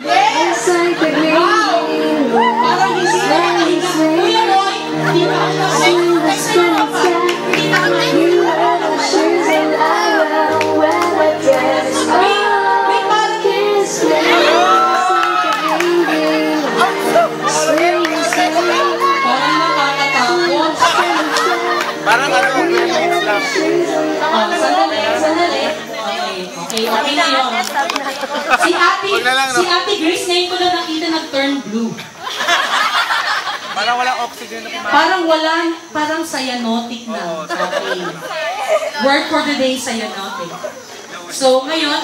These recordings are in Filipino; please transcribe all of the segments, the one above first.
Yes! Wow! Parang hindi na nakahinga. Kuya Roy, hindi na parang ano, minutes lang. Sandali. Okay na yun. Si Ate Grace, ngayon ko lang nakita nag-turn blue. Parang walang oxygen na kumain. Parang cyanotic na. Okay. Word for the day, cyanotic. So ngayon,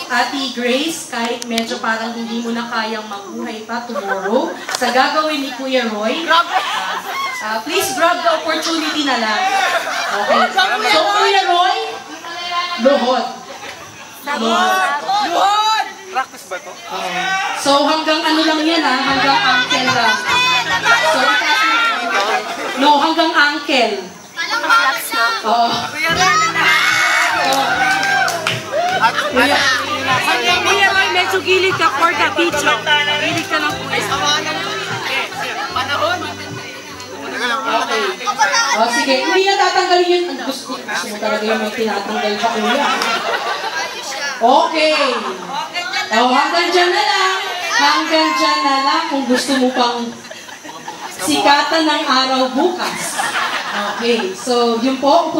Ate Grace, kahit medyo parang hindi mo na kayang mabuhay pa tomorrow, sa gagawin ni Kuya Roy, please grab the opportunity na lang. Okay. So Kuya Roy, luhod. Practice ba to? So hanggang ano lang yan hanggang ankle lang. So, hanggang ankle. Kuya Roy, medyo gilid ka for the video. Gilid ka ng kuya. Panahon! Okay. Sige, hindi na tatanggalin yun. Gusto mo talaga yung may tinatanggal pa kuya. Okay. Hanggang dyan na lang. Hanggang dyan na lang kung gusto mo pang sikatan ng araw bukas. Okay. So, yun po.